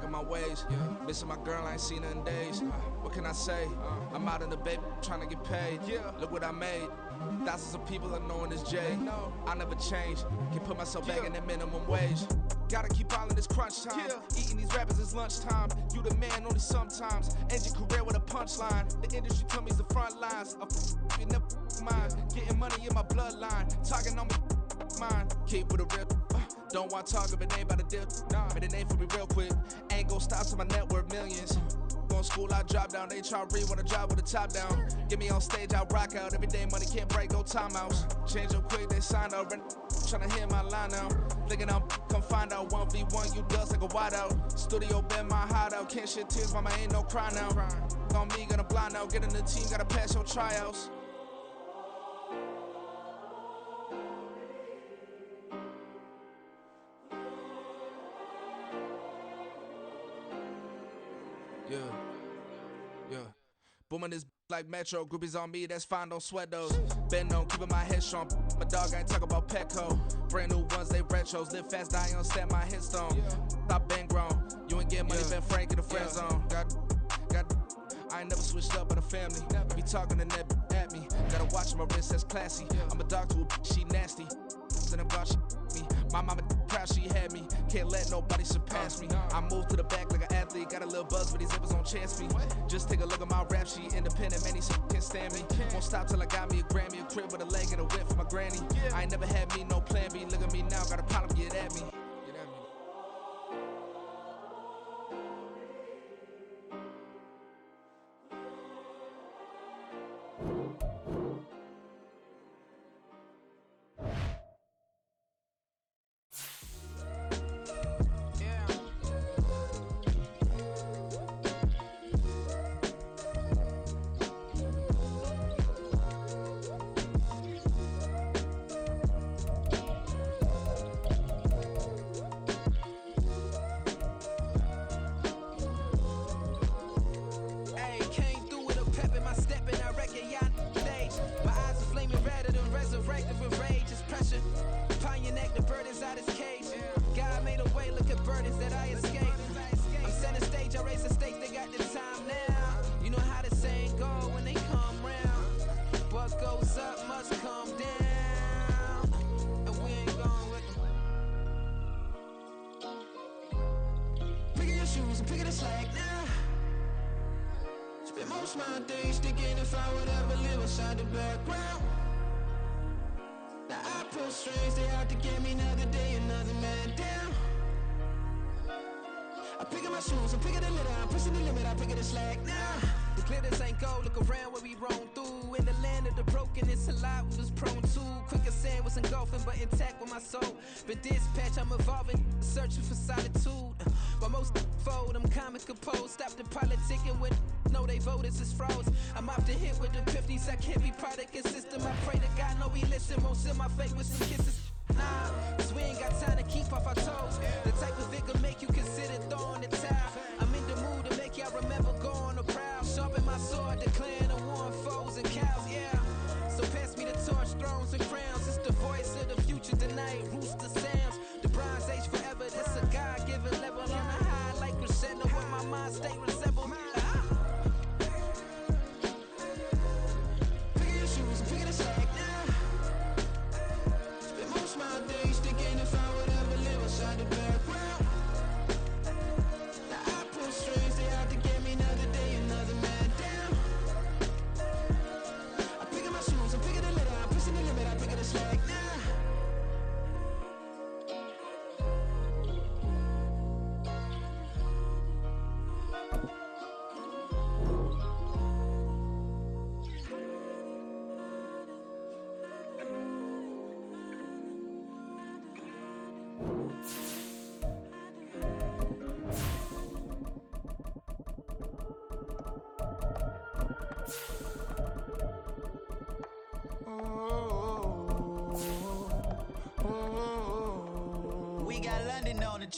back on my ways. Missing my girl, I ain't seen her in days. What can I say? I'm out in the baby, trying to get paid. Look what I made. Thousands of people are knowing this J. I never change. Can put myself back in that minimum wage. Gotta keep all in this crunch time. Eating these rappers is lunchtime. You the man only sometimes. End your career with a punchline. The industry tell me it's the front lines. You never mind. Getting money in my bloodline. Talking on me, mine. Keep with a real. Don't want to talk if it ain't about a deal. Made a name for me real quick. Ain't gon' stop till my net worth millions. Going school, I drop down. They try to read when I drive with the top down. Get me on stage, I rock out. Every day money can't break, no timeouts. Change up quick, they sign up. Tryna hear my line now. Thinking I'm come find out 1v1, you dust like a wideout. Studio been my hideout. Can't shed tears, mama ain't no cry now. On me, gonna blind out. Get in the team, gotta pass your tryouts. Yeah. Booming this like Metro. Groupies on me, that's fine, don't sweat those. Been on, keeping my head strong. My dog ain't talk about Petco. Brand new ones, they retros. Live fast, die on, set my headstone. Stop been grown. You ain't get money, been frank in the friend zone. Got. I ain't never switched up on the family. Be talking to that at me. Gotta watch my wrist, that's classy. I'm a dog to a she nasty. Then I'm about me. My mama proud she had me. Can't let nobody surpass me. I move to the back like an athlete. Got a little buzz, but these zippers on chance me. Just take a look at my rap sheet. Independent, man, these can't stand me. Won't stop till I got me a Grammy, a crib with a leg and a whip for my granny. I ain't never had me no plan B. Look at me now, got a problem, get at me.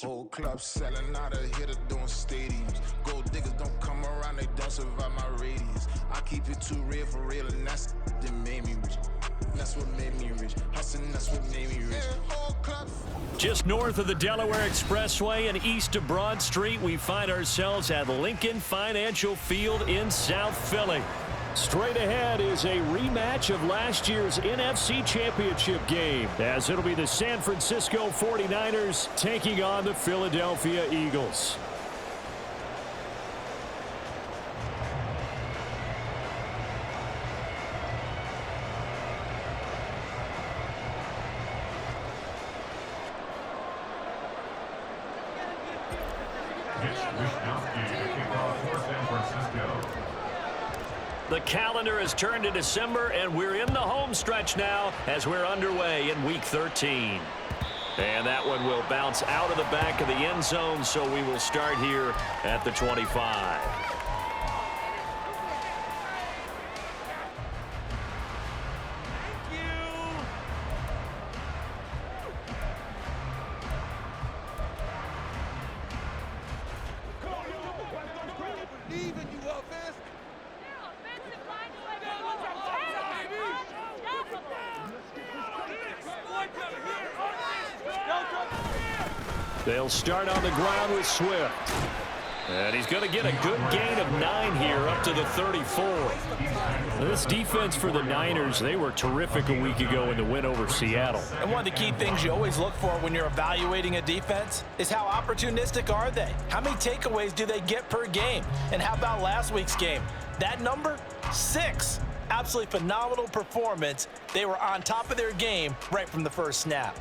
Old clubs selling out of hitter doing stadiums. Gold diggers don't come around, they don't survive my radius. I keep it too real for real, and that's that made me rich. That's what made me rich. Hustling, that's what made me rich. Just north of the Delaware Expressway and east of Broad Street, we find ourselves at Lincoln Financial Field in South Philly. Straight ahead is a rematch of last year's NFC Championship game, as it'll be the San Francisco 49ers taking on the Philadelphia Eagles. The calendar has turned to December, and we're in the home stretch now as we're underway in Week 13. And that one will bounce out of the back of the end zone, so we will start here at the 25. They'll start on the ground with Swift. And he's going to get a good gain of 9 here up to the 34. This defense for the Niners, they were terrific a week ago in the win over Seattle. And one of the key things you always look for when you're evaluating a defense is how opportunistic are they? How many takeaways do they get per game? And how about last week's game? That number, 6. Absolutely phenomenal performance. They were on top of their game right from the first snap.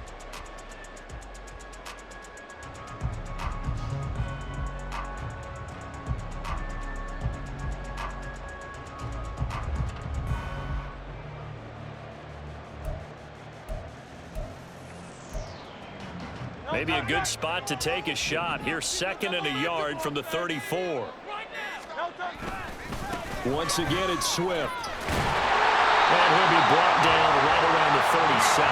Maybe a good spot to take a shot. Here's 2nd and a yard from the 34. Once again, it's Swift. And he'll be brought down right around the 37.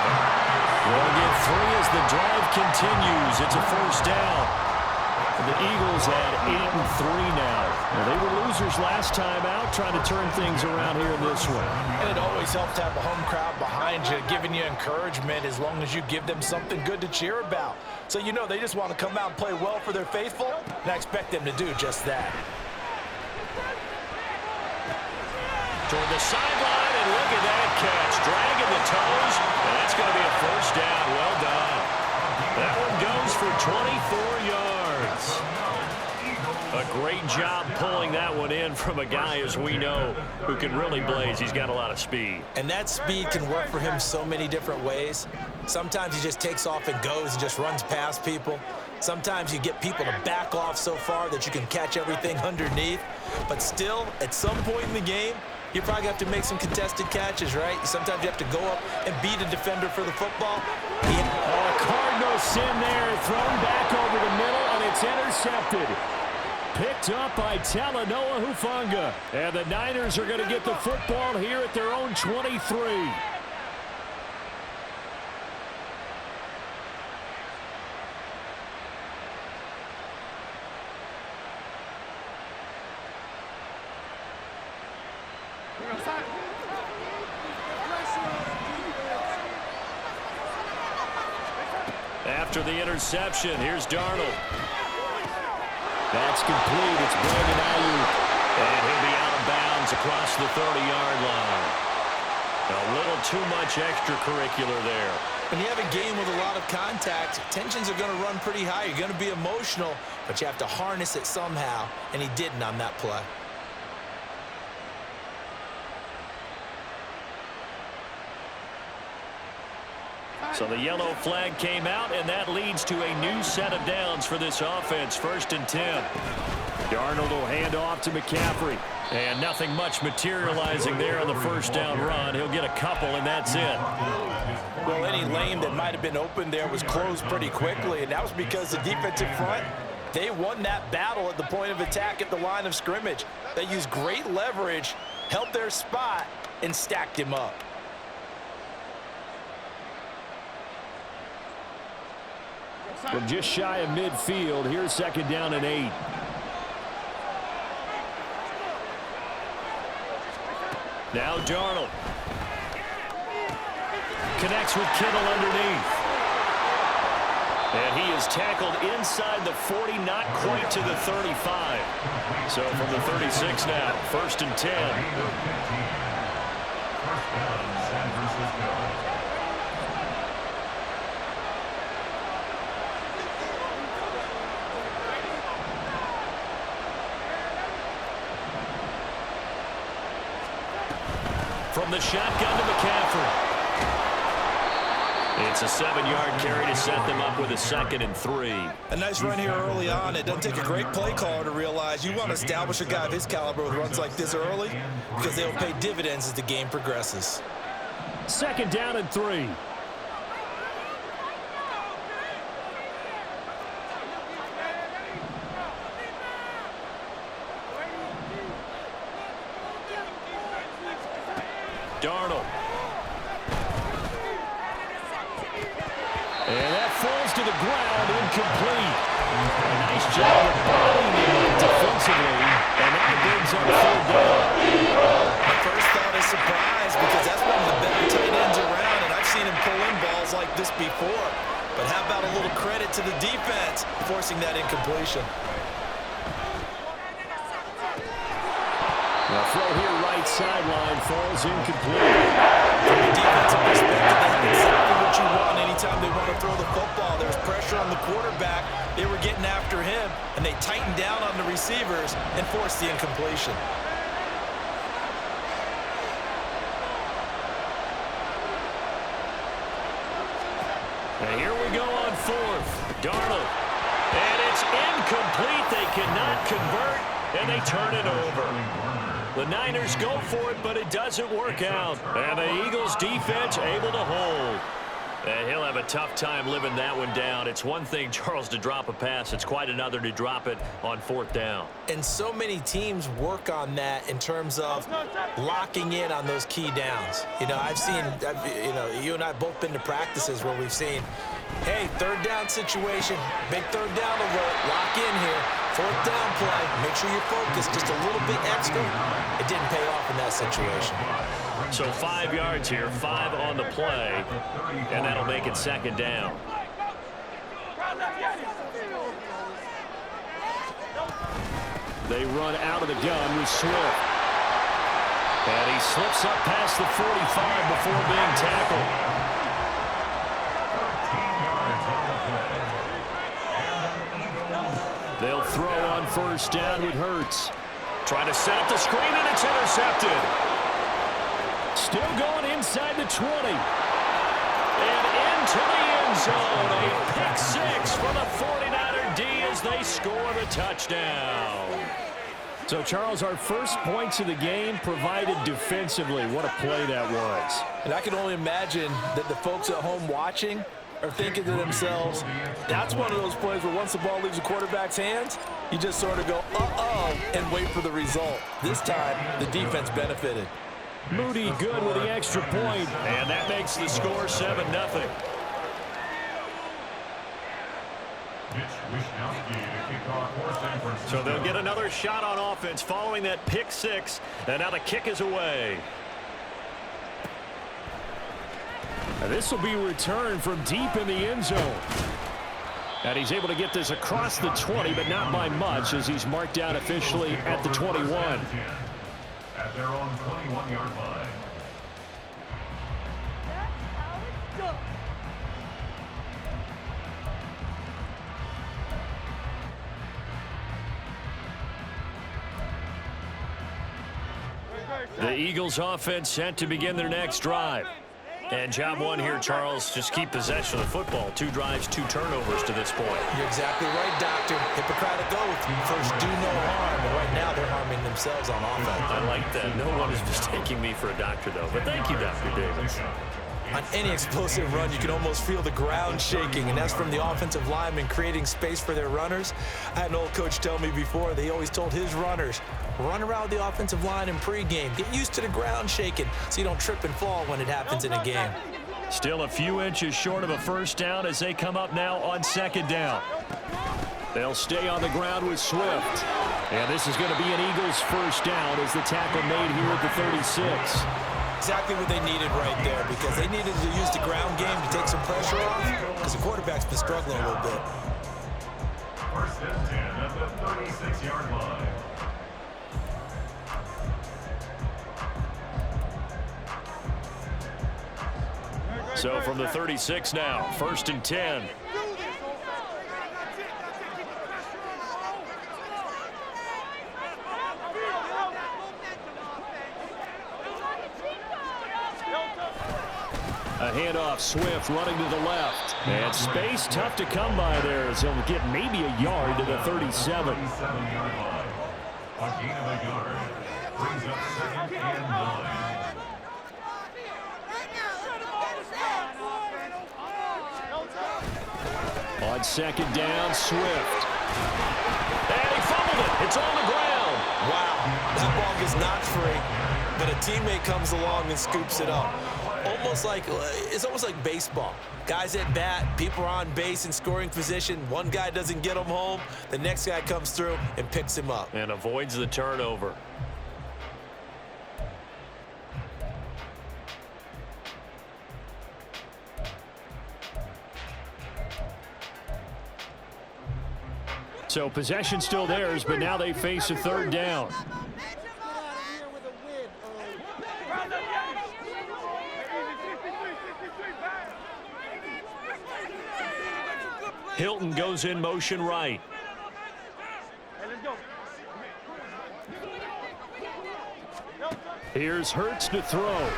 They'll get 3 as the drive continues. It's a first down. The Eagles at 8-3 now. Well, they were losers last time out, trying to turn things around here in this one. And it always helps to have a home crowd behind you, giving you encouragement as long as you give them something good to cheer about. So you know they just want to come out and play well for their faithful, and I expect them to do just that. Toward the sideline, and look at that catch. Dragging the toes, and that's going to be a first down. Well done. That one goes for 24 yards. A great job pulling that one in from a guy, as we know, who can really blaze. He's got a lot of speed. And that speed can work for him so many different ways. Sometimes he just takes off and goes and just runs past people. Sometimes you get people to back off so far that you can catch everything underneath. But still, at some point in the game, you probably have to make some contested catches, right? Sometimes you have to go up and beat a defender for the football. Cardinal sin there, thrown back over the middle, and it's intercepted. Picked up by Talanoa Hufanga. And the Niners are going to get the football here at their own 23. After the interception, here's Darnold. That's complete. It's Brandon Ayuk. And he'll be out of bounds across the 30-yard line. A little too much extracurricular there. When you have a game with a lot of contact, tensions are going to run pretty high. You're going to be emotional, but you have to harness it somehow, and he didn't on that play. So the yellow flag came out, and that leads to a new set of downs for this offense. 1st and 10. Darnold will hand off to McCaffrey. And nothing much materializing there on the first down run. He'll get a couple, and that's it. Well, any lane that might have been open there was closed pretty quickly, and that was because the defensive front, they won that battle at the point of attack at the line of scrimmage. They used great leverage, held their spot, and stacked him up. From just shy of midfield, here's 2nd down and 8. Now Darnold. connects with Kittle underneath. And he is tackled inside the 40, not quite to the 35. So from the 36 now, 1st and 10. From the shotgun to McCaffrey. It's a 7-yard carry to set them up with a 2nd and 3. A nice run here early on. It doesn't take a great play caller to realize you want to establish a guy of his caliber with runs like this early because they'll pay dividends as the game progresses. 2nd down and 3. Darnold. And that falls to the ground, incomplete. A nice job of bottling him up defensively, and that brings up 3rd down. My first thought is surprise because that's one of the better tight ends around, and I've seen him pull in balls like this before. But how about a little credit to the defense forcing that incompletion? The throw here right sideline falls incomplete. From a defensive perspective, they have exactly what you want anytime they want to throw the football. There's pressure on the quarterback. They were getting after him, and they tightened down on the receivers and forced the incompletion. And here we go on 4th. Darnold. And it's incomplete. They cannot convert, and they turn it over. The Niners go for it, but it doesn't work out. And the Eagles defense able to hold. And he'll have a tough time living that one down. It's one thing, Charles, to drop a pass. It's quite another to drop it on 4th down. And so many teams work on that in terms of locking in on those key downs. You know, I've seen, you and I have both been to practices where we've seen, hey, 3rd down situation, big 3rd down alert, lock in here. 4th down play, make sure you're focused just a little bit extra. It didn't pay off in that situation. So 5 yards here, 5 on the play, and that'll make it 2nd down. They run out of the gun with Swift. And he slips up past the 45 before being tackled. They'll throw on 1st down with Hurts. Trying to set up the screen, and it's intercepted. Still going inside the 20. And into the end zone. A pick 6 for the 49er D as they score the touchdown. So, Charles, our first points of the game provided defensively. What a play that was. And I can only imagine that the folks at home watching are thinking to themselves, that's one of those plays where once the ball leaves the quarterback's hands, you just sort of go, uh-oh, and wait for the result. This time, the defense benefited. Moody good with the extra point, and that makes the score 7-0. So they'll get another shot on offense following that pick 6, and now the kick is away. And this will be returned from deep in the end zone. And he's able to get this across the 20, but not by much as he's marked down officially at the 21. At their own 21-yard line. The Eagles offense set to begin their next drive. And job one here, Charles, just keep possession of the football. 2 drives, 2 turnovers to this point. You're exactly right, Doctor. Hippocratic oath. First, do no harm. And right now, they're harming themselves on offense. I like that. No one is mistaking me for a doctor, though. But thank you, Dr. Davis. On any explosive run, you can almost feel the ground shaking, and that's from the offensive linemen creating space for their runners. I had an old coach tell me before, they always told his runners, run around the offensive line in pregame. Get used to the ground shaking so you don't trip and fall when it happens in a game. Still a few inches short of a first down as they come up now on 2nd down. They'll stay on the ground with Swift. And this is going to be an Eagles first down as the tackle made here at the 36. Exactly what they needed right there, because they needed to use the ground game to take some pressure off, because the quarterback's been struggling a little bit. First and 10 at the 36-yard line. So from the 36 now, 1st and 10. A handoff, Swift running to the left. And space tough to come by there, as he'll get maybe a yard to the 37. 37-yard line. A gain of a yard. Brings up 2nd and 9. On 2nd down, Swift. And he fumbled it. It's on the ground. Wow, that ball gets knocked free, but a teammate comes along and scoops it up. It's almost like baseball. Guys at bat, people are on base in scoring position. One guy doesn't get him home. The next guy comes through and picks him up. And avoids the turnover. So possession still theirs, but now they face a 3rd down. Hilton goes in motion right. Here's Hurts to throw.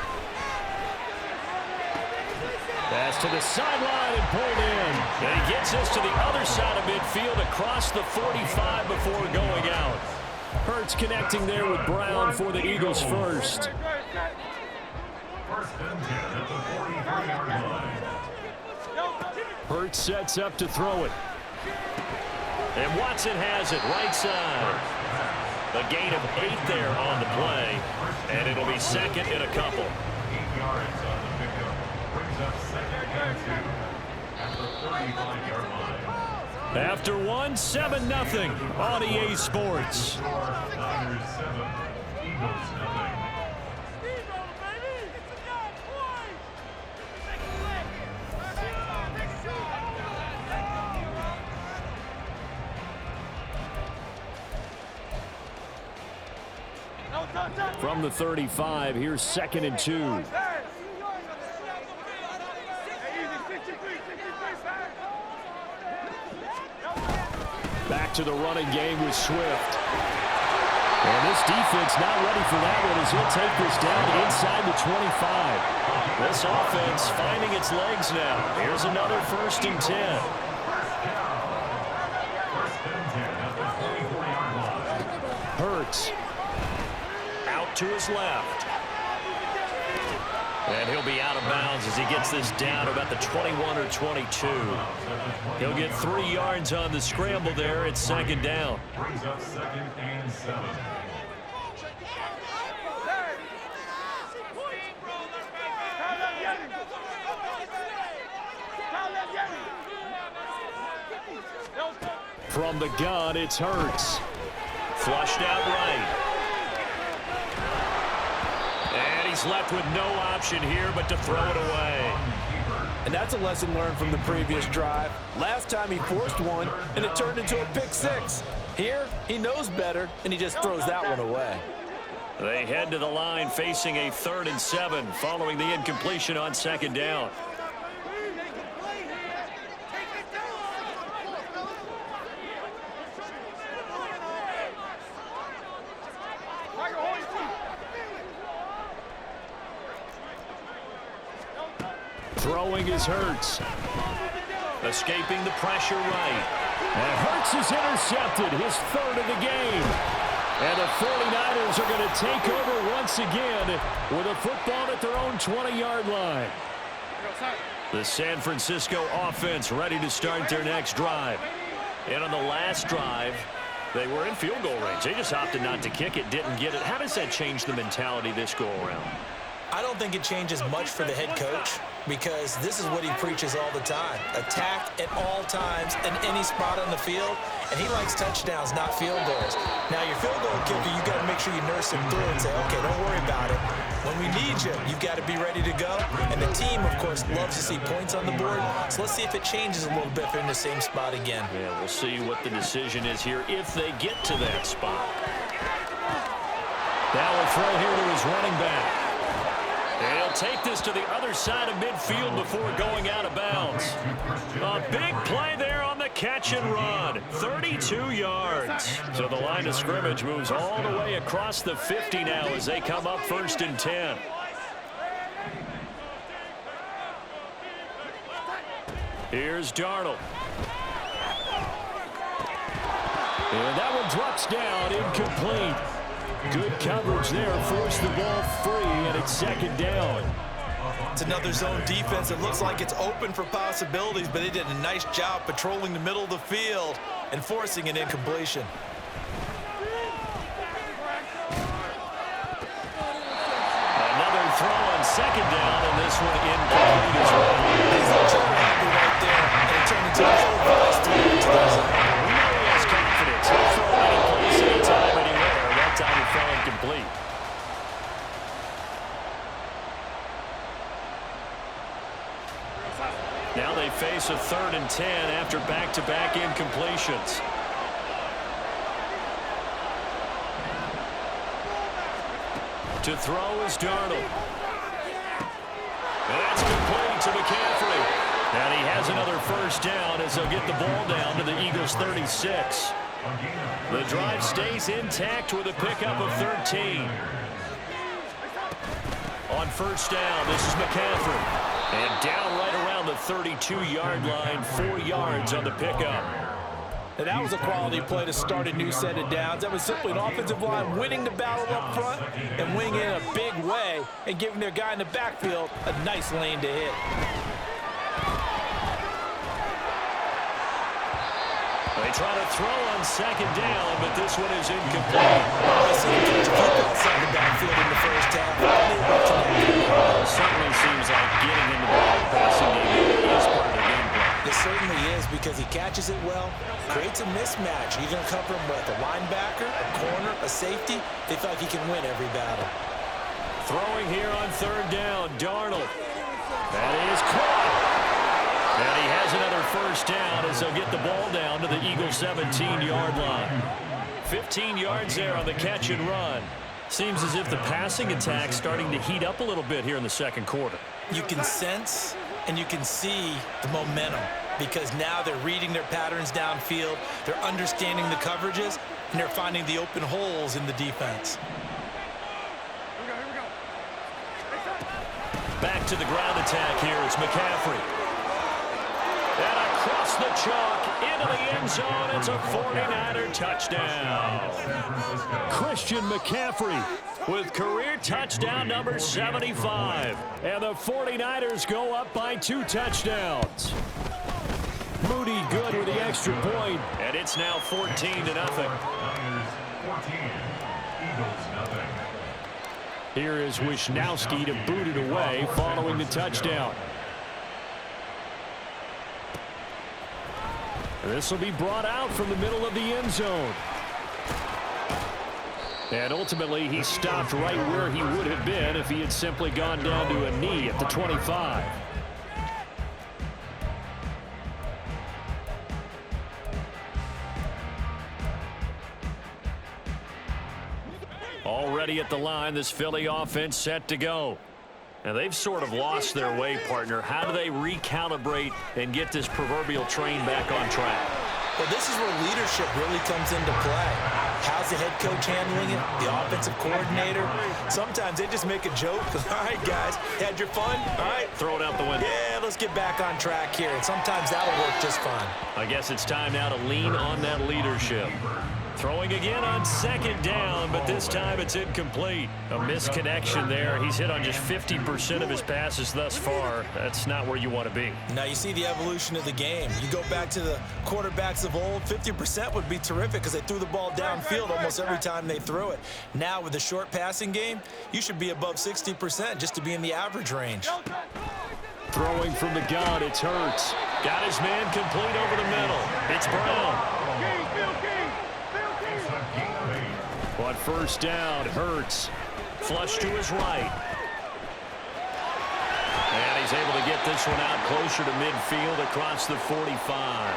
Pass to the sideline and pulled in. And he gets this to the other side of midfield across the 45 before going out. Hurts connecting there with Brown for the Eagles first. 1st and 10 at the 43-yard line. Hurts sets up to throw it. And Watson has it right side. A gain of 8 there on the play. And it'll be 2nd and a couple. 8 yards on the pickup. Brings up 2nd and 2 at the 35-yard line. After 7-0 on EA Sports. Niners 7, Eagles 0. From the 35, here's 2nd and 2. Back to the running game with Swift. And this defense not ready for that one as he'll take this down inside the 25. This offense finding its legs now. Here's another 1st and 10. Hurts. Out to his left. And he'll be out of bounds as he gets this down about the 21 or 22. He'll get 3 yards on the scramble there. It's 2nd down. Brings up 2nd and 7. From the gun, it's Hurts. Flushed out right. And he's left with no option here but to throw it away. And that's a lesson learned from the previous drive. Last time he forced one, and it turned into a pick-6. Here, he knows better, and he just throws that one away. They head to the line facing a 3rd and 7 following the incompletion on 2nd down. Throwing is Hurts. Escaping the pressure right. And Hurts is intercepted, his 3rd of the game. And the 49ers are going to take over once again with a football at their own 20-yard line. The San Francisco offense ready to start their next drive. And on the last drive, they were in field goal range. They just opted not to kick it, didn't get it. How does that change the mentality this go-around? I don't think it changes much for the head coach, because this is what he preaches all the time. Attack at all times in any spot on the field. and he likes touchdowns, not field goals. Now, your field goal kicker, you got to make sure you nurse him through and say, okay, don't worry about it. When we need you, you've got to be ready to go. And the team, of course, loves to see points on the board. So let's see if it changes a little bit if they're in the same spot again. Yeah, we'll see what the decision is here if they get to that spot. Now a throw here to his running back. And he'll take this to the other side of midfield before going out of bounds. A big play there on the catch and run. 32 yards. So the line of scrimmage moves all the way across the 50 now as they come up 1st and 10. Here's Darnold. And that one drops down, incomplete. Good coverage there, forced the ball free, and it's 2nd down. It's another zone defense. It looks like it's open for possibilities, but they did a nice job patrolling the middle of the field and forcing an incompletion. Another throw on 2nd down, and this one incomplete as well. He's not happy right there, and it turned into a ill-advised throw into the zone. We know he has confidence. He'll throw any place, anytime, anywhere. That time it fell incomplete. Now they face a 3rd and 10 after back-to-back incompletions. To throw is Darnold. That's complete to McCaffrey. And he has another 1st down as they'll get the ball down to the Eagles' 36. The drive stays intact with a pickup of 13. On 1st down, this is McCaffrey. And down right around the 32-yard line, 4 yards on the pickup. And that was a quality play to start a new set of downs. That was simply an offensive line winning the battle up front and winning it in a big way and giving their guy in the backfield a nice lane to hit. They try to throw on 2nd down, but this one is incomplete. I see him catch a few outside the backfield in the 1st half. Certainly seems like getting in the ball passing game is part of the game plan. It certainly is because he catches it well, creates a mismatch. You're going to cover him with a linebacker, a corner, a safety. They feel like he can win every battle. Throwing here on 3rd down, Darnold. That is caught. And he has another 1st down as they'll get the ball down to the Eagles' 17-yard line. 15 yards there on the catch and run. Seems as if the passing attack's starting to heat up a little bit here in the 2nd quarter. You can sense and you can see the momentum because now they're reading their patterns downfield, they're understanding the coverages, and they're finding the open holes in the defense. Back to the ground attack here. It's McCaffrey. And across the chalk into the end zone. It's a 49er touchdown. Christian McCaffrey with career touchdown number 75. And the 49ers go up by 2 touchdowns. Moody good with the extra point. And it's now 14-0. Here is Wisnowski to boot it away following the touchdown. This will be brought out from the middle of the end zone. And ultimately, he stopped right where he would have been if he had simply gone down to a knee at the 25. Already at the line, this Philly offense set to go. And they've sort of lost their way, partner. How do they recalibrate and get this proverbial train back on track? Well, this is where leadership really comes into play. How's the head coach handling it? The offensive coordinator? Sometimes they just make a joke. All right, guys, had your fun? All right. Throw it out the window. Yeah, let's get back on track here. And sometimes that'll work just fine. I guess it's time now to lean on that leadership. Throwing again on 2nd down, but this time it's incomplete. A misconnection there. He's hit on just 50% of his passes thus far. That's not where you want to be. Now you see the evolution of the game. You go back to the quarterbacks of old, 50% would be terrific because they threw the ball downfield almost every time they threw it. Now with the short passing game, you should be above 60% just to be in the average range. Throwing from the gun, it's Hurts. Got his man complete over the middle. It's Brown. On first down, Hurts. Flush to his right. And he's able to get this one out closer to midfield across the 45.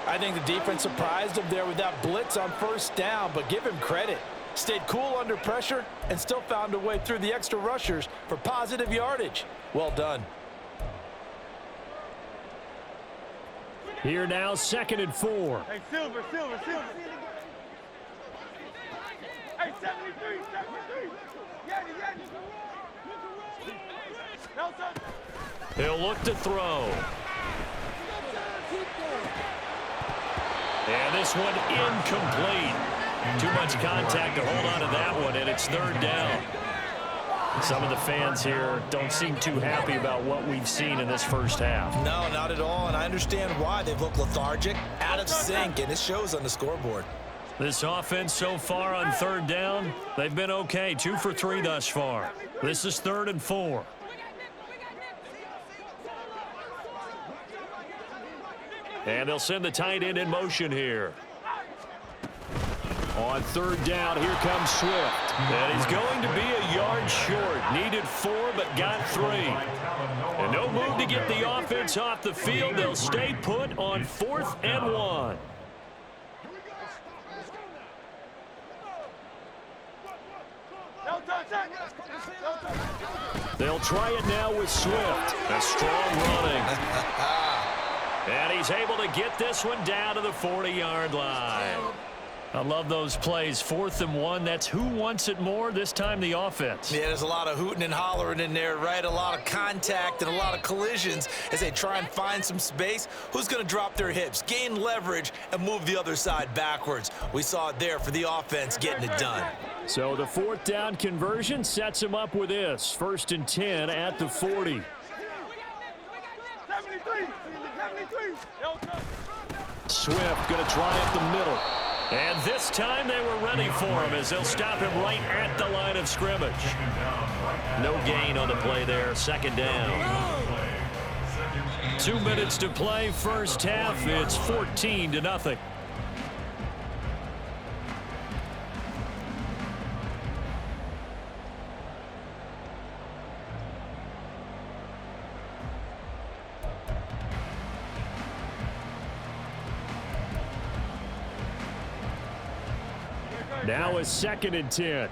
I think the defense surprised him there with that blitz on first down, but give him credit. Stayed cool under pressure and still found a way through the extra rushers for positive yardage. Well done. Here now, 2nd and 4. Hey, Silver. Hey, 73. He'll look to throw. And this one incomplete. Too much contact to hold on to that one, and it's 3rd down. Some of the fans here don't seem too happy about what we've seen in this first half. No, not at all, and I understand why. They've looked lethargic, out of sync, and it shows on the scoreboard. This offense so far on 3rd down, they've been okay. 2 for 3 thus far. This is 3rd and 4. And they'll send the tight end in motion here. On 3rd down, here comes Swift. And he's going to be a yard short. Needed 4, but got 3. And no move to get the offense off the field. They'll stay put on 4th and 1. They'll try it now with Swift. A strong running. And he's able to get this one down to the 40-yard line. I love those plays. 4th and 1. That's who wants it more. This time the offense. Yeah, there's a lot of hooting and hollering in there, right? A lot of contact and a lot of collisions as they try and find some space. Who's going to drop their hips, gain leverage, and move the other side backwards? We saw it there for the offense getting it done. So the 4th down conversion sets him up with this. 1st and 10 at the 40. 73. Swift going to try up the middle. And this time they were ready for him as they'll stop him right at the line of scrimmage. No gain on the play there. 2nd down. 2 minutes to play first half. It's 14-0. Now is 2nd and 10.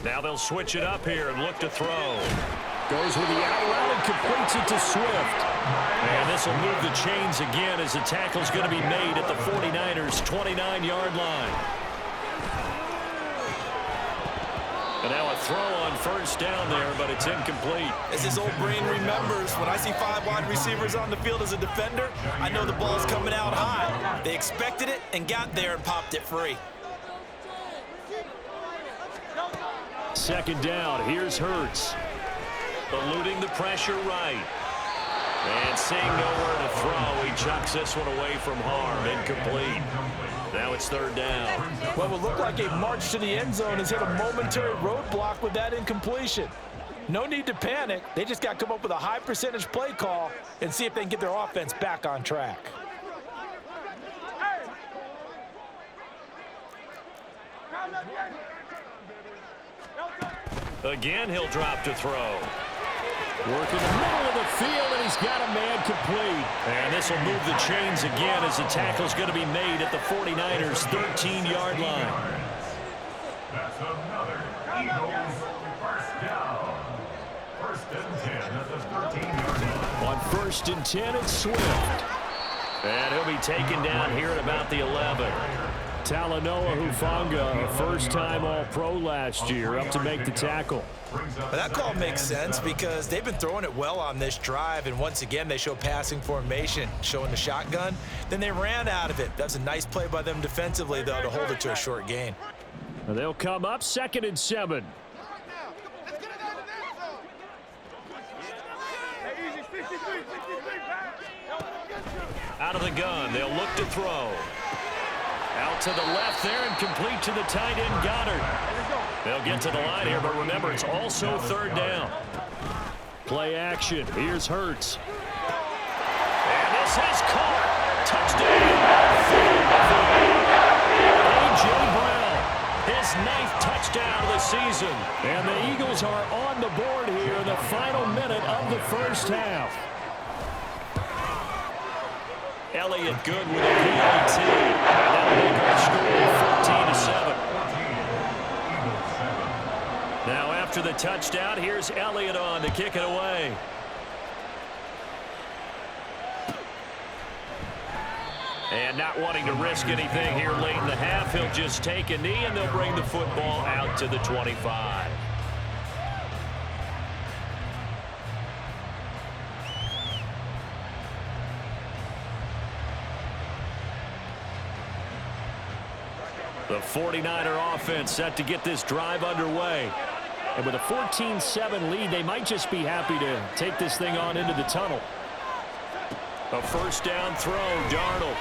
Now they'll switch it up here and look to throw. Goes with the out route and completes it to Swift. And this will move the chains again as the tackle's going to be made at the 49ers' 29-yard line. And now a throw on first down there, but it's incomplete. As his old brain remembers, when I see 5 wide receivers on the field as a defender, I know the ball's coming out high. They expected it and got there and popped it free. 2nd down. Here's Hurts. Eluding the pressure right. And seeing nowhere to throw, he chucks this one away from harm. Incomplete. Now it's 3rd down. What will look like a march to the end zone has hit a momentary roadblock with that incompletion. No need to panic. They just got to come up with a high percentage play call and see if they can get their offense back on track. Again, he'll drop to throw. Working the middle of the field, and he's got a man complete. And this will move the chains again as the tackle's going to be made at the 49ers' 13-yard line. That's another Eagles first down. 1st and 10 at the 13-yard line. On 1st and 10, it's Swift. And he'll be taken down here at about the 11. Talanoa Hufanga, a first-time All-Pro last year, up to make the tackle. But that call makes sense because they've been throwing it well on this drive, and once again they show passing formation, showing the shotgun. Then they ran out of it. That's a nice play by them defensively, though, to hold it to a short gain. They'll come up 2nd and 7. Hey, easy, 63, Out of the gun, they'll look to throw. Out to the left there and complete to the tight end, Goddard. They'll get to the line here, but remember, it's also third down. Play action. Here's Hurts. And this is caught. Touchdown. A.J. Brown, his 9th touchdown of the season. And the Eagles are on the board here in the final minute of the first half. Elliott good with a PAT. And that'll make our score 14-7. Now after the touchdown, here's Elliott on to kick it away. And not wanting to risk anything here late in the half, he'll just take a knee and they'll bring the football out to the 25. The 49er offense set to get this drive underway. And with a 14-7 lead, they might just be happy to take this thing on into the tunnel. A first down throw, Darnold.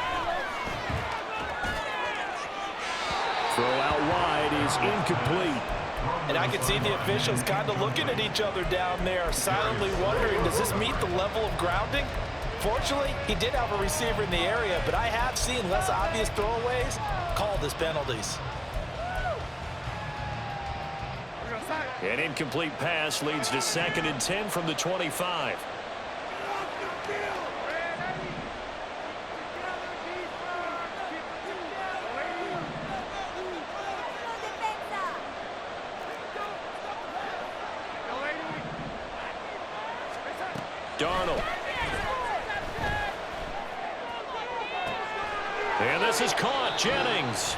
Throw out wide is incomplete. And I can see the officials kind of looking at each other down there, silently wondering, does this meet the level of grounding? Fortunately, he did have a receiver in the area, but I have seen less obvious throwaways called as penalties. An incomplete pass leads to 2nd and 10 from the 25. Darnold. And this is caught. Jennings.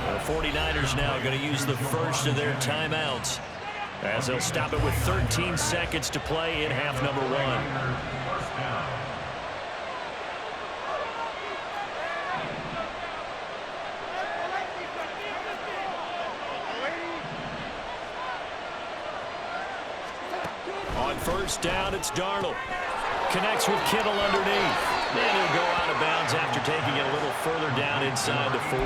The 49ers now going to use the first of their timeouts as they'll stop it with 13 seconds to play in half number 1. On first down, it's Darnold. Connects with Kittle underneath. Then he'll go out of bounds after taking it a little further down inside the 40.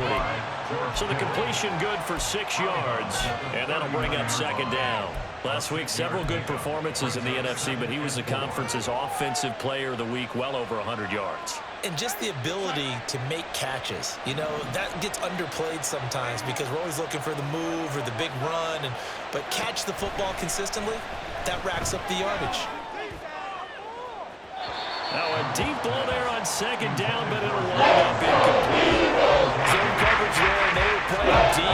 So the completion good for 6 yards, and that'll bring up 2nd down. Last week, several good performances in the NFC, but he was the conference's offensive player of the week, well over 100 yards. And just the ability to make catches. You know, that gets underplayed sometimes because we're always looking for the move or the big run. But catch the football consistently, that racks up the yardage. Now a deep ball there on 2nd down, but it'll wind up incomplete. Zone coverage there, and they were playing deep.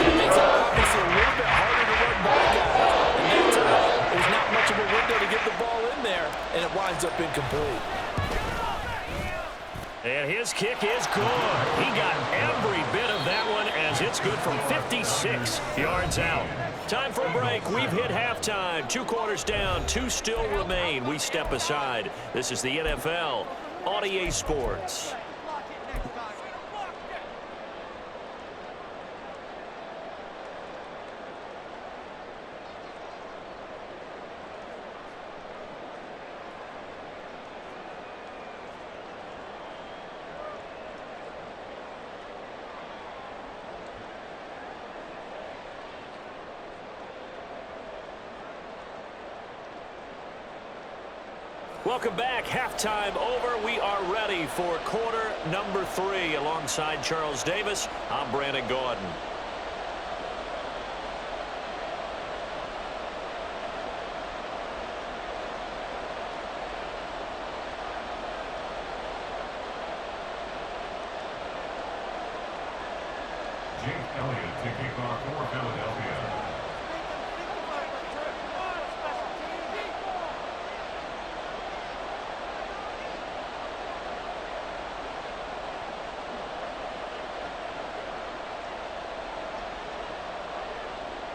It makes it obviously a little bit harder to run by guys. And that time, there's not much of a window to get the ball in there, and it winds up incomplete. And his kick is good. He got every bit of that one as it's good from 56 yards out. Time for a break. We've hit halftime. 2 quarters down, 2 still remain. We step aside. This is the NFL on EA Sports. Welcome back. Halftime over. We are ready for quarter number 3. Alongside Charles Davis, I'm Brandon Gordon. Jake Elliott to kick off for Philadelphia.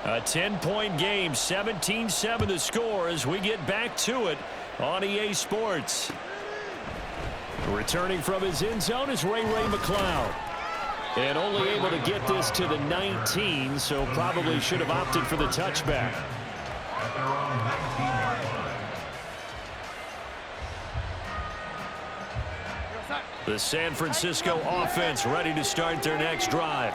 A 10-point game, 17-7 the score as we get back to it on EA Sports. Returning from his end zone is Ray McCloud. And only able to get this to the 19, so probably should have opted for the touchback. At their own 19-yard line. The San Francisco offense ready to start their next drive.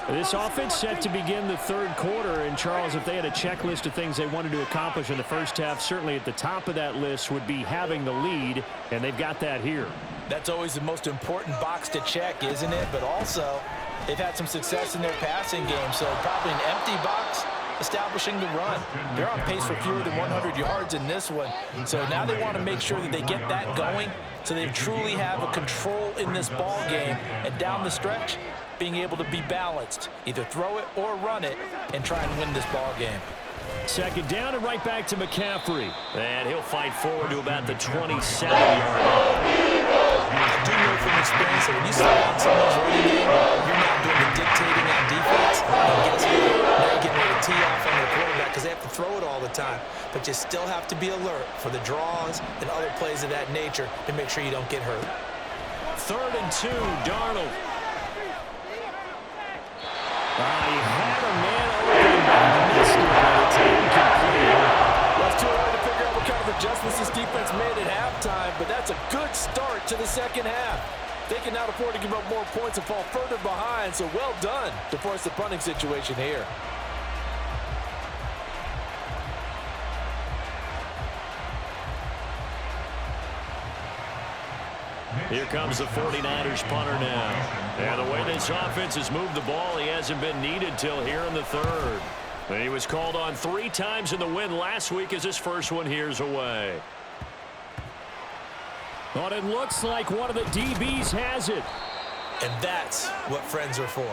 This offense set to begin the third quarter. And, Charles, if they had a checklist of things they wanted to accomplish in the first half, certainly at the top of that list would be having the lead, and they've got that here. That's always the most important box to check, isn't it? But also, they've had some success in their passing game, so probably an empty box establishing the run. They're on pace for fewer than 100 yards in this one. So now they want to make sure that they get that going so they truly have a control in this ball game. And down the stretch, being able to be balanced, either throw it or run it, and try and win this ball game. Second down and right back to McCaffrey. And he'll fight forward to about the 27-yard line. I do know from experience that when you start out someone's running game, you're not doing the dictating on defense. And guess what? Now you're getting ready to tee off on their quarterback because they have to throw it all the time. But you still have to be alert for the draws and other plays of that nature to make sure you don't get hurt. 3rd and 2, Darnold. He had a man open, but he missed it, but it's incomplete. Well, it's too early to figure out what kind of adjustments this defense made at halftime, but that's a good start to the second half. They can now afford to give up more points and fall further behind, so well done to force the punting situation here. Here comes the 49ers punter now. And the way this offense has moved the ball, he hasn't been needed till here in the third. And he was called on 3 times in the win last week as his first one here's away. But it looks like one of the DBs has it. And that's what friends are for.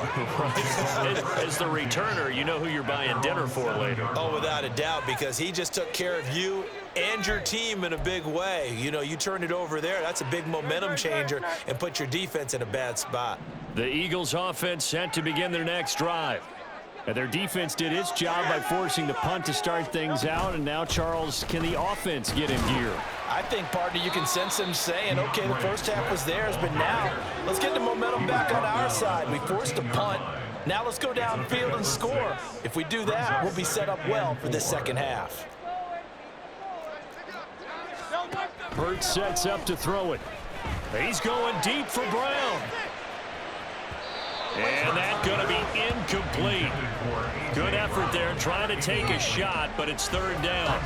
As the returner, you know who you're buying dinner for later. Oh, without a doubt, because he just took care of you and your team in a big way. You know, you turn it over there, that's a big momentum changer and put your defense in a bad spot. The Eagles offense set to begin their next drive. And their defense did its job by forcing the punt to start things out. And now, Charles, can the offense get in gear? I think, partner, you can sense them saying, okay, the first half was theirs, but now let's get the momentum back on our side. We forced a punt. Now let's go downfield and score. If we do that, we'll be set up well for this second half. Hurts sets up to throw it. He's going deep for Brown. And that's going to be incomplete. Good effort there trying to take a shot, but it's 3rd down.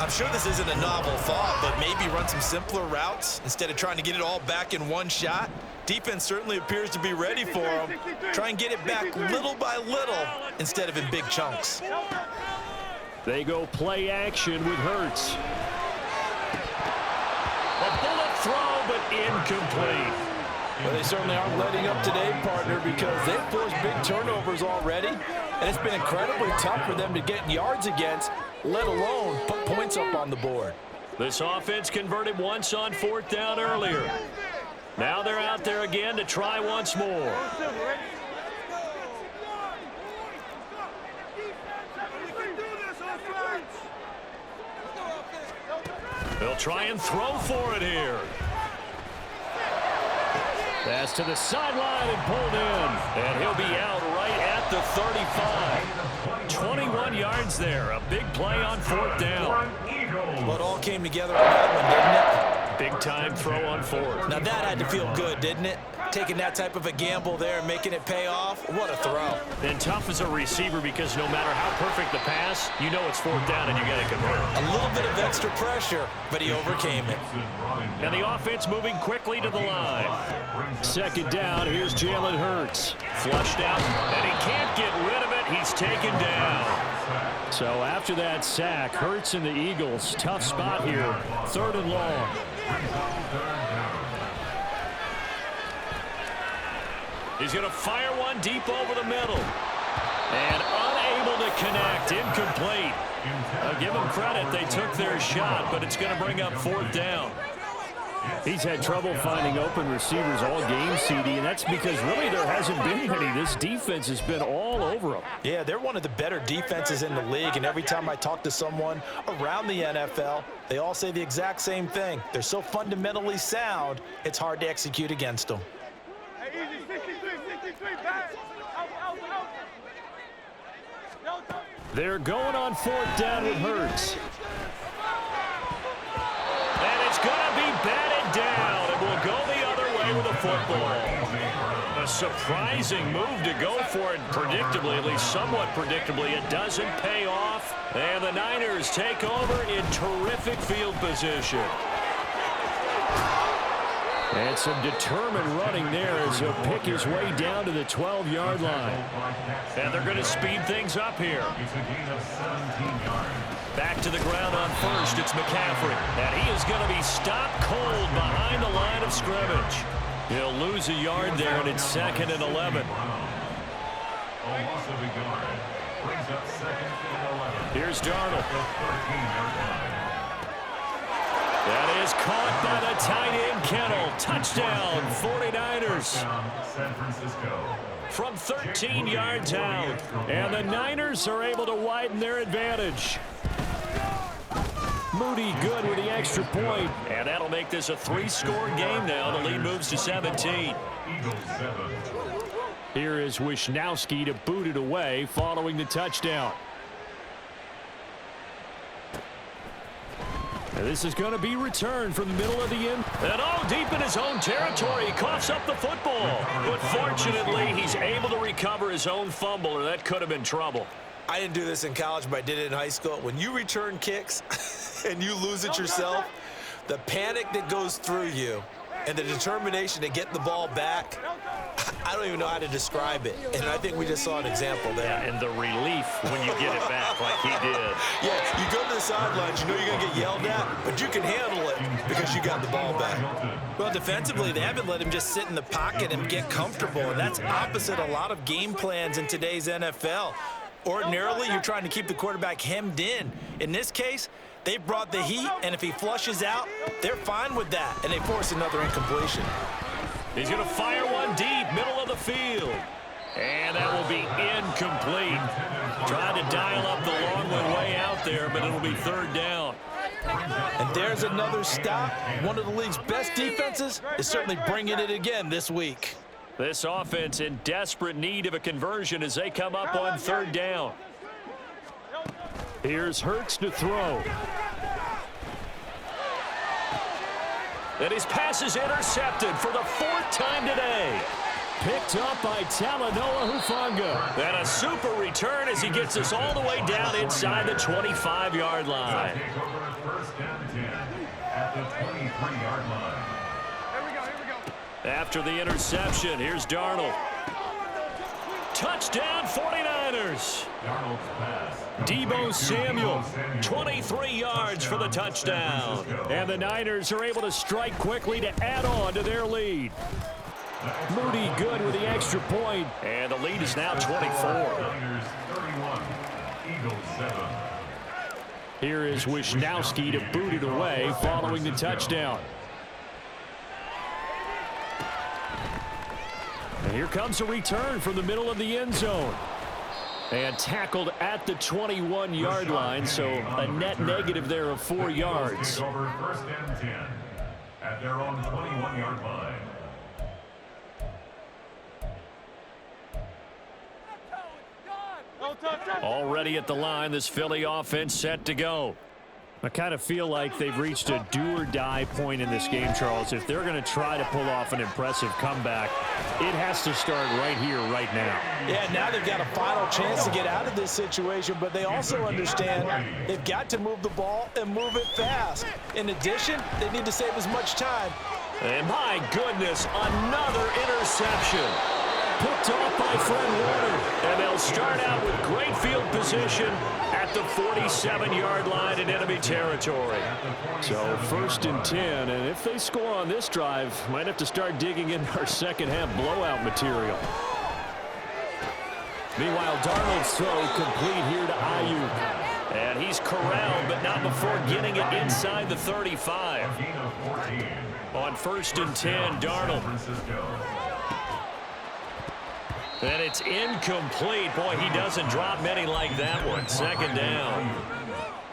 I'm sure this isn't a novel thought, but maybe run some simpler routes instead of trying to get it all back in one shot. Defense certainly appears to be ready for them. Try and get it back little by little instead of in big chunks. They go play action with Hurts. A bullet throw, but incomplete. Well, they certainly aren't letting up today, partner, because they've forced big turnovers already, and it's been incredibly tough for them to get yards against, let alone put points up on the board. This offense converted once on 4th down earlier. Now they're out there again to try once more. They'll try and throw for it here. Pass to the sideline and pulled in. And he'll be out right at the 35. 21 yards there. A big play on 4th down. Well, it all came together on that one, didn't it? Big time throw on 4th. Now that had to feel good, didn't it? Taking that type of a gamble there and making it pay off. What a throw. And tough as a receiver because no matter how perfect the pass, you know it's 4th down and you got to convert. A little bit of extra pressure, but he overcame it. And the offense moving quickly to the line. 2nd down, here's Jalen Hurts. Flushed out, and he can't get rid of it. He's taken down. So after that sack, Hurts and the Eagles, tough spot here. 3rd and long. He's going to fire one deep over the middle. And unable to connect, incomplete. I'll give them credit, they took their shot, but it's going to bring up 4th down. He's had trouble finding open receivers all game, CD, and that's because really there hasn't been any. This defense has been all over them. Yeah, they're one of the better defenses in the league, and every time I talk to someone around the NFL, they all say the exact same thing. They're so fundamentally sound, it's hard to execute against them. They're going on 4th down with Hurts. And it's going to be batted down. It will go the other football. A surprising move to go for it predictably, at least somewhat predictably. It doesn't pay off, and the Niners take over in terrific field position. And some determined running there as he'll pick his way down to the 12-yard line. And they're going to speed things up here. Back to the ground on first, it's McCaffrey. And he is going to be stopped cold behind the line of scrimmage. He'll lose a yard there, and it's 2nd and 11. Here's Darnold. That is caught by the tight end, Kittle. Touchdown, 49ers. San Francisco. From 13 yards out. And the Niners are able to widen their advantage. Moody good with the extra point. And that'll make this a 3-score game now. The lead moves to 17. Here is Wisnowski to boot it away following the touchdown. And this is going to be returned from the middle of the end. And all deep in his own territory. He coughs up the football. But fortunately, he's able to recover his own fumble, or that could have been trouble. I didn't do this in college, but I did it in high school. When you return kicks and you lose it yourself, the panic that goes through you and the determination to get the ball back, I don't even know how to describe it. And I think we just saw an example there. Yeah, and the relief when you get it back like he did. Yeah, you go to the sidelines, you know you're going to get yelled at, but you can handle it because you got the ball back. Well, defensively, they haven't let him just sit in the pocket and get comfortable, and that's opposite a lot of game plans in today's NFL. Ordinarily, you're trying to keep the quarterback hemmed in. In this case, they brought the heat, and if he flushes out, they're fine with that, and they force another incompletion. He's going to fire one deep, middle of the field. And that will be incomplete. Trying to dial up the long one way out there, but it'll be 3rd down. And there's another stop. One of the league's best defenses is certainly bringing it again this week. This offense in desperate need of a conversion as they come up on 3rd down. Here's Hurts to throw. And his pass is intercepted for the 4th time today. Picked up by Talanoa Hufanga. And a super return as he gets us all the way down inside the 25-yard line. After the interception, here's Darnold. Touchdown 49ers. Deebo Samuel, 23 yards for the touchdown. And the Niners are able to strike quickly to add on to their lead. Moody good with the extra point. And the lead is now 24. Here is Wisnowski to boot it away following the touchdown. And here comes a return from the middle of the end zone. And tackled at the 21-yard line, so a net negative there of 4 yards. Over 1st and 10 at their own 21-yard line. Already at the line, this Philly offense set to go. I kind of feel like they've reached a do-or-die point in this game, Charles. If they're going to try to pull off an impressive comeback, it has to start right here, right now. Yeah, now they've got a final chance to get out of this situation, but they also understand they've got to move the ball and move it fast. In addition, they need to save as much time. And my goodness, another interception. Picked off by Fred Warner. And they'll start out with great field position at the 47-yard line in enemy territory. So 1st and 10, and if they score on this drive, might have to start digging in our second-half blowout material. Meanwhile, Darnold's throw complete here to Ayuk. And he's corralled, but not before getting it inside the 35. On 1st and 10, Darnold. And it's incomplete. Boy, he doesn't drop many like that one. 2nd down.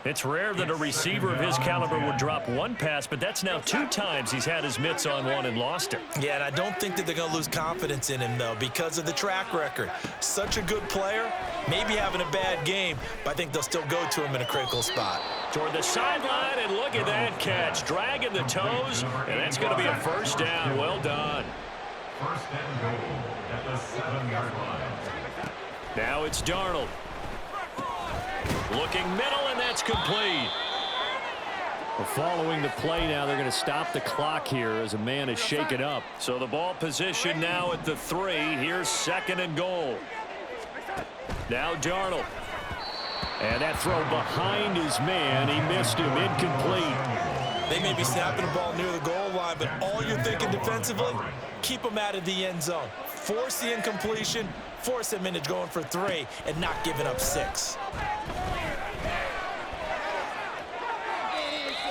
It's rare that a receiver of his caliber would drop one pass, but that's now 2 times he's had his mitts on one and lost it. Yeah, and I don't think that they're going to lose confidence in him, though, because of the track record. Such a good player, maybe having a bad game, but I think they'll still go to him in a critical spot. Toward the sideline, and look at that catch. Dragging the toes, and that's going to be a 1st down. Well done. First and goal at the 7-yard line. Now it's Darnold. Looking middle, and that's complete. Well, following the play now, they're going to stop the clock here as a man is shaken up. So the ball position now at the 3. Here's 2nd and goal. Now Darnold. And that throw behind his man. He missed him. Incomplete. They may be snapping the ball near the goal line, but all you're thinking defensively, keep them out of the end zone. Force the incompletion, force them into going for 3, and not giving up 6.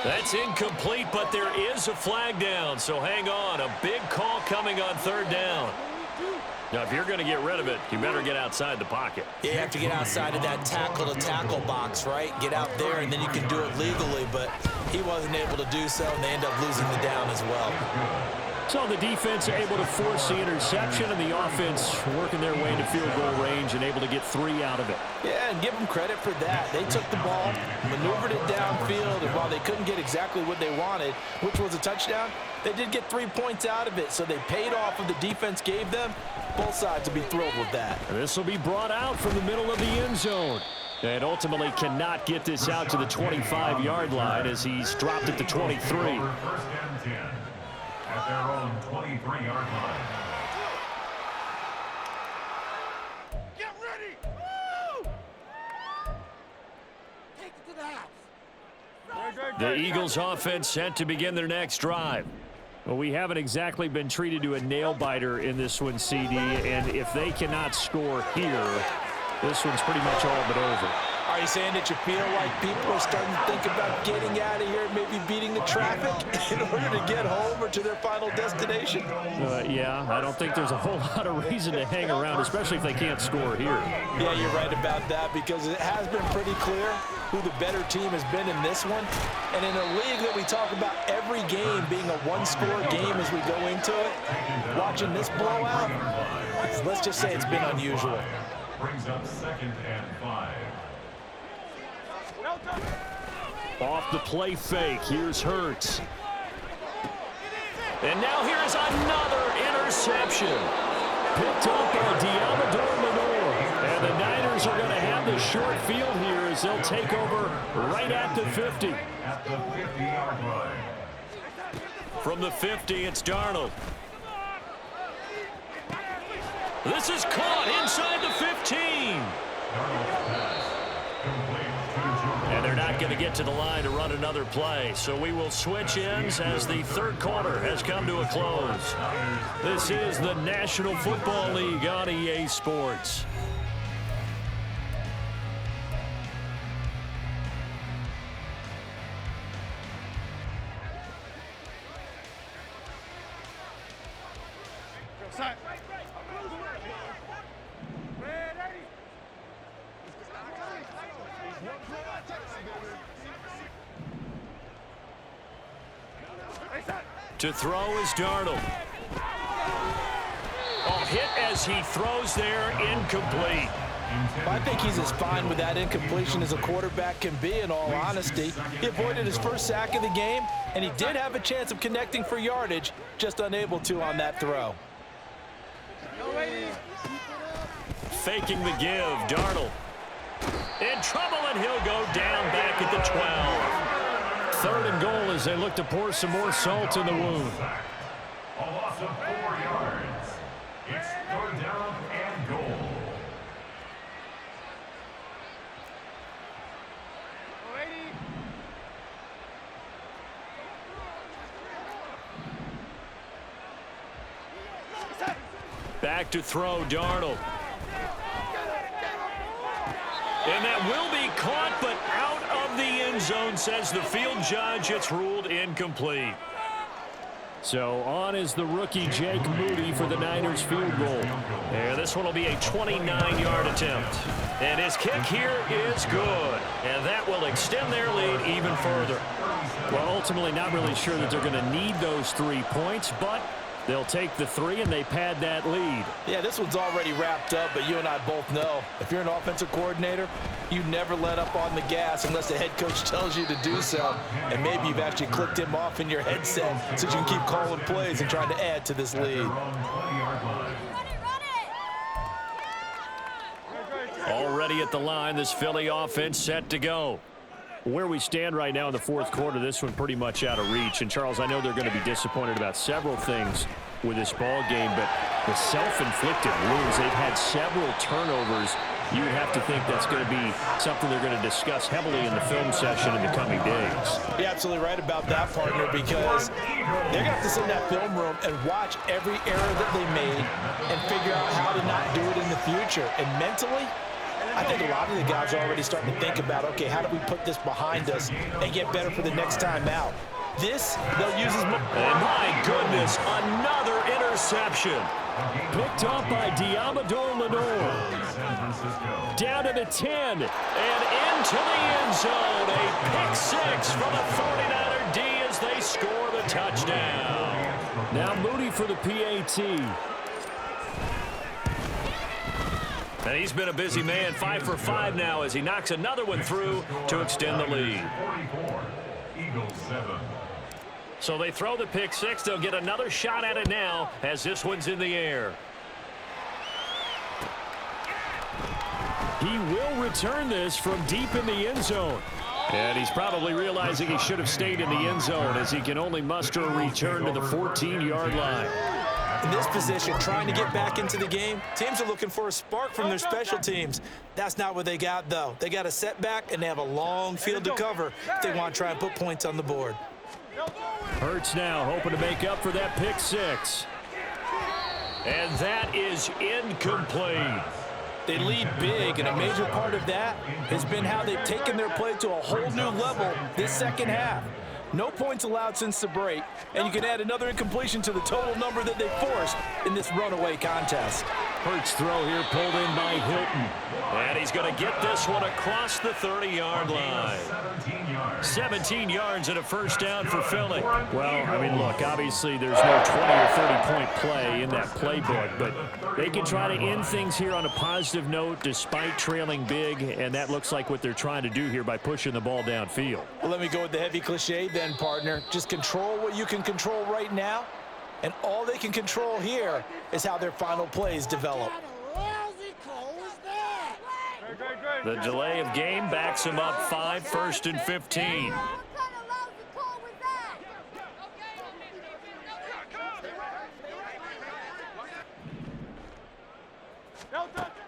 That's incomplete, but there is a flag down, so hang on. A big call coming on 3rd down. Now, if you're going to get rid of it, you better get outside the pocket. You have to get outside of that tackle-to-tackle box, right? Get out there, and then you can do it legally, but he wasn't able to do so, and they end up losing the down as well. So the defense able to force the interception, and the offense working their way into field goal range and able to get 3 out of it. Yeah, and give them credit for that. They took the ball, maneuvered it downfield, and while they couldn't get exactly what they wanted, which was a touchdown, they did get 3 points out of it, so they paid off what the defense gave them. Both sides will be thrilled with that. And this will be brought out from the middle of the end zone. And ultimately cannot get this out to the 25-yard line as he's dropped it to 23. First and 10 at their own 23-yard line. Get ready! Woo! Take it to the house. The Eagles offense set to begin their next drive. Well, we haven't exactly been treated to a nail-biter in this one, CD, and if they cannot score here, this one's pretty much all but over. Are you saying that you feel like people are starting to think about getting out of here and maybe beating the traffic in order to get home or to their final destination? Yeah, I don't think there's a whole lot of reason to hang around, especially if they can't score here. Yeah, you're right about that because it has been pretty clear who the better team has been in this one. And in a league that we talk about every game being a one-score game as we go into it, watching this blowout, let's just say it's been unusual. Brings up 2nd and 5. Off the play fake, here's Hurts. And now here is another interception. Picked up by Diamador Lenore. And the Niners are going to have the short field here as they'll take over right at the 50. At the 50-yard line. From the 50, it's Darnold. This is caught inside the 15. Darnold's pass complete to Jordan. And they're not going to get to the line to run another play. So we will switch ends as the 3rd quarter has come to a close. This is the National Football League on EA Sports. To throw is Darnold. Oh, hit as he throws there, incomplete. I think he's as fine with that incompletion as a quarterback can be, in all honesty. He avoided his first sack of the game, and he did have a chance of connecting for yardage, just unable to on that throw. Faking the give, Darnold. In trouble, and he'll go down back at the 12. 3rd and goal as they look to pour some more salt in the wound. A loss of 4 yards. It's 3rd down and goal. Back to throw, Darnold. And that will be caught, but out of the end zone, says the field judge. It's ruled incomplete. So on is the rookie Jake Moody for the Niners field goal. And this one will be a 29-yard attempt. And his kick here is good. And that will extend their lead even further. Well, ultimately not really sure that they're going to need those 3 points, but They'll take the 3, and they pad that lead. Yeah, this one's already wrapped up, but you and I both know if you're an offensive coordinator, you never let up on the gas unless the head coach tells you to do so. And maybe you've actually clicked him off in your headset so you can keep calling plays and trying to add to this lead. Already at the line, this Philly offense set to go. Where we stand right now in the fourth quarter, this one pretty much out of reach. And, Charles, I know they're going to be disappointed about several things with this ball game, but the self-inflicted wounds, they've had several turnovers. You would have to think that's going to be something they're going to discuss heavily in the film session in the coming days. You're absolutely right about that, partner, because they're going to have to sit in that film room and watch every error that they made and figure out how to not do it in the future. And mentally, I think a lot of the guys are already starting to think about, okay, how do we put this behind us and get better for the next time out? This, they'll use as much. And my goodness, another interception. Picked up by Diamador Lenore. Down to the 10 and into the end zone. A pick 6 for the 49er D as they score the touchdown. Now Moody for the PAT. And he's been a busy man, 5 for 5 now as he knocks another one through to extend the lead. So they throw the pick 6. They'll get another shot at it now as this one's in the air. He will return this from deep in the end zone. And he's probably realizing he should have stayed in the end zone as he can only muster a return to the 14-yard line. In this position, trying to get back into the game, teams are looking for a spark from their special teams. That's not what they got, though. They got a setback, and they have a long field to cover if they want to try and put points on the board. Hurts now, hoping to make up for that pick 6. And that is incomplete. They lead big, and a major part of that has been how they've taken their play to a whole new level this second half. No points allowed since the break, and you can add another incompletion to the total number that they forced in this runaway contest. Hurts throw here pulled in by Hilton. And he's going to get this one across the 30-yard line. 17 yards and a first down for Philly. Well, I mean, look, obviously there's no 20 or 30-point play in that playbook, but they can try to end things here on a positive note despite trailing big, and that looks like what they're trying to do here by pushing the ball downfield. Well, let me go with the heavy cliche then, partner. Just control what you can control right now, and all they can control here is how their final plays develop. The delay of game backs him up 5, 1st and 15.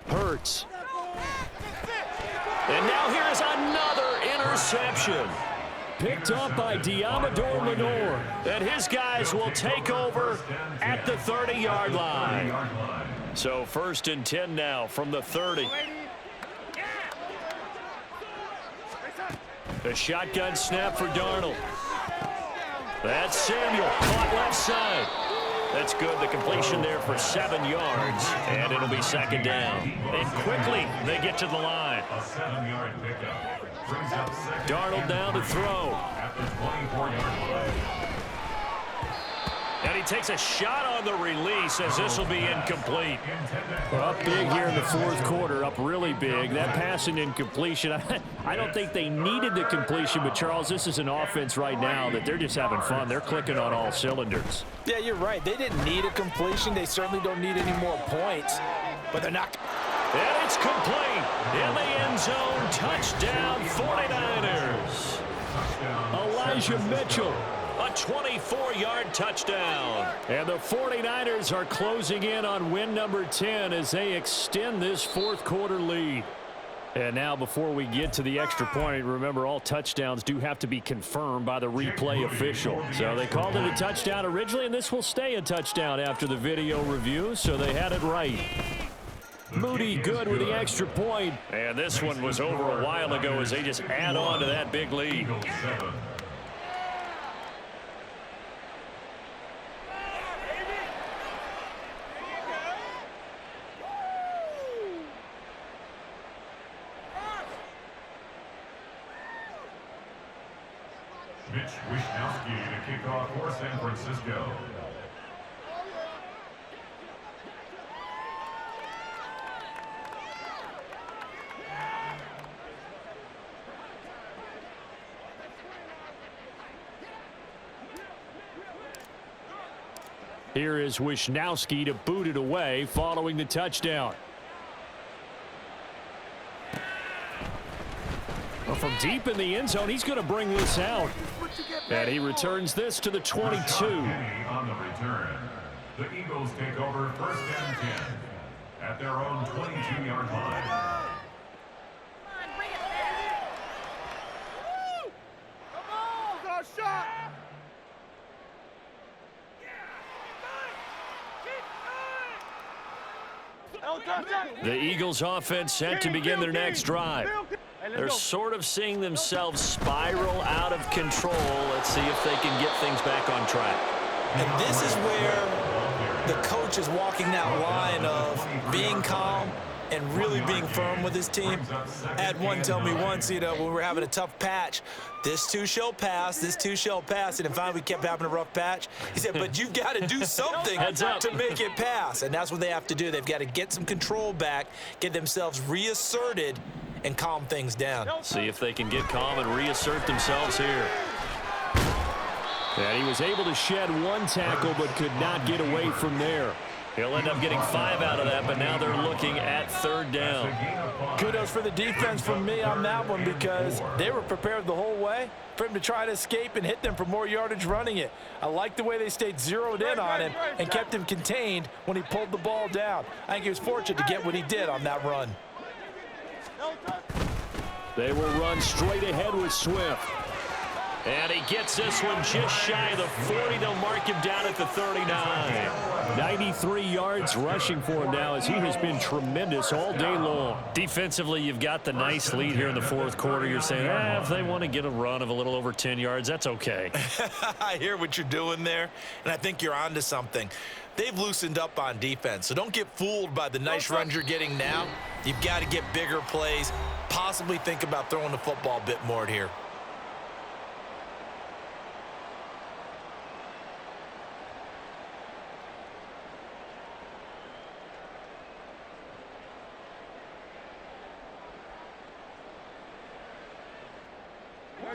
Hurts. And now here is another interception. Picked up by Diamador Lenore. And his guys will take over at the 30-yard line. So 1st and 10 now from the 30. A shotgun snap for Darnold. That's Samuel, caught left side. That's good. The completion there for 7 yards, and it'll be 2nd down. And quickly, they get to the line. A 7-yard pickup brings up 2nd Darnold down to throw. at the 24-yard line. And he takes a shot on the release as this will be incomplete. Up big here in the fourth quarter, up really big. That pass and incompletion, I don't think they needed the completion, but Charles, this is an offense right now that they're just having fun. They're clicking on all cylinders. Yeah, you're right. They didn't need a completion. They certainly don't need any more points, but they're not. And it's complete. In the end zone, touchdown 49ers. Elijah Mitchell. A 24-yard touchdown. And the 49ers are closing in on win number 10 as they extend this fourth quarter lead. And now before we get to the extra point, remember all touchdowns do have to be confirmed by the replay official. So they called it a touchdown originally, and this will stay a touchdown after the video review, so they had it right. Moody good with the extra point. And this one was over a while ago as they just add on to that big lead. Mitch Wishnowski to kick off for San Francisco. Here is Wisnowski to boot it away following the touchdown. Well, from deep in the end zone, he's going to bring this out. And he returns this to the 22. On the return, the Eagles take over 1st and 10 at their own 22-yard line. Come on! Got a shot! The Eagles offense set to begin their next drive. They're sort of seeing themselves spiral out of control. Let's see if they can get things back on track. And this is where the coach is walking that line of being calm and really being firm with his team. I had one tell me once, when we were having a tough patch, this too shall pass, this too shall pass, and then finally we kept having a rough patch. He said, but you've got to do something to make it pass, and that's what they have to do. They've got to get some control back, get themselves reasserted, and calm things down. See if they can get calm and reassert themselves here. And he was able to shed one tackle but could not get away from there. He'll end up getting 5 out of that, but now they're looking at 3rd down. Kudos for the defense from me on that one because they were prepared the whole way for him to try to escape and hit them for more yardage running it. I like the way they stayed zeroed in on him and kept him contained when he pulled the ball down. I think he was fortunate to get what he did on that run. They will run straight ahead with Swift. And he gets this one just shy of the 40. They'll mark him down at the 39. 93 yards rushing for him now as he has been tremendous all day long. Defensively, you've got the nice lead here in the 4th quarter. You're saying, if they want to get a run of a little over 10 yards, that's okay. I hear what you're doing there, and I think you're onto something. They've loosened up on defense, so don't get fooled by the nice runs you're getting now. You've got to get bigger plays, possibly think about throwing the football a bit more here.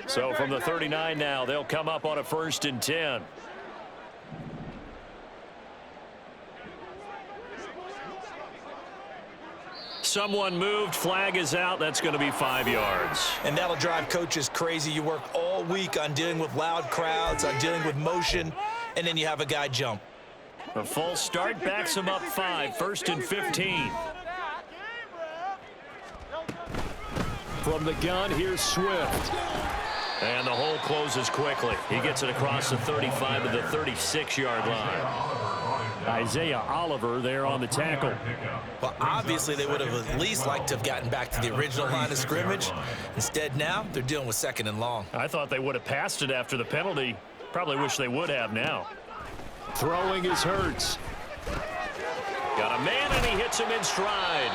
So from the 39 now, they'll come up on a 1st and 10. Someone moved, flag is out. That's going to be 5 yards. And that'll drive coaches crazy. You work all week on dealing with loud crowds, on dealing with motion, and then you have a guy jump. A false start backs him up 5, 1st and 15. From the gun, here's Swift. And the hole closes quickly. He gets it across the 35 to the 36-yard line. Isaiah Oliver there on the tackle. Well, obviously they would have at least liked to have gotten back to the original line of scrimmage. Instead now, they're dealing with 2nd and long. I thought they would have passed it after the penalty. Probably wish they would have now. Throwing is Hurts. Got a man, and he hits him in stride.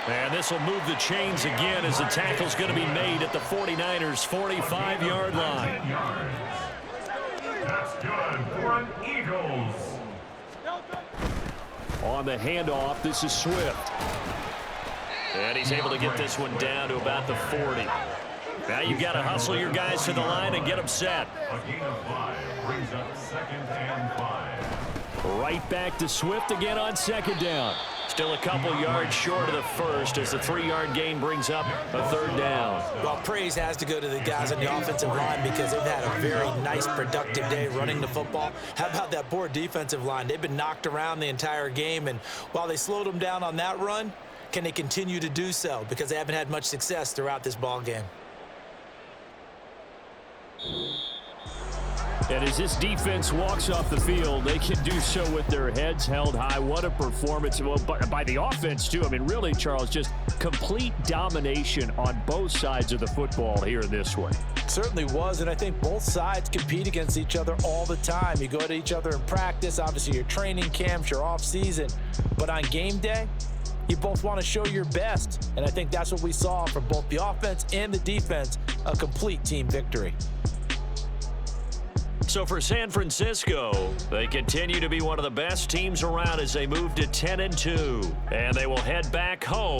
And this will move the chains again as the tackle's going to be made at the 49ers' 45-yard line. That's good for an Eagles. On the handoff, this is Swift. And he's able to get this one down to about the 40. Now you've got to hustle your guys to the line and get them set. A gain of 5 brings up 2nd and 5. Right back to Swift again on 2nd down. Still a couple yards short of the 1st as the 3-yard gain brings up a 3rd down. Well, praise has to go to the guys on the offensive line because they've had a very nice, productive day running the football. How about that poor defensive line? They've been knocked around the entire game, and while they slowed them down on that run, can they continue to do so? Because they haven't had much success throughout this ball game. And as this defense walks off the field, they can do so with their heads held high. What a performance by the offense, too. I mean, really, Charles, just complete domination on both sides of the football here in this one. Certainly was, and I think both sides compete against each other all the time. You go to each other in practice, obviously your training camps, your off-season, but on game day, you both want to show your best, and I think that's what we saw from both the offense and the defense, a complete team victory. So for San Francisco, they continue to be one of the best teams around as they move to 10-2, and they will head back home.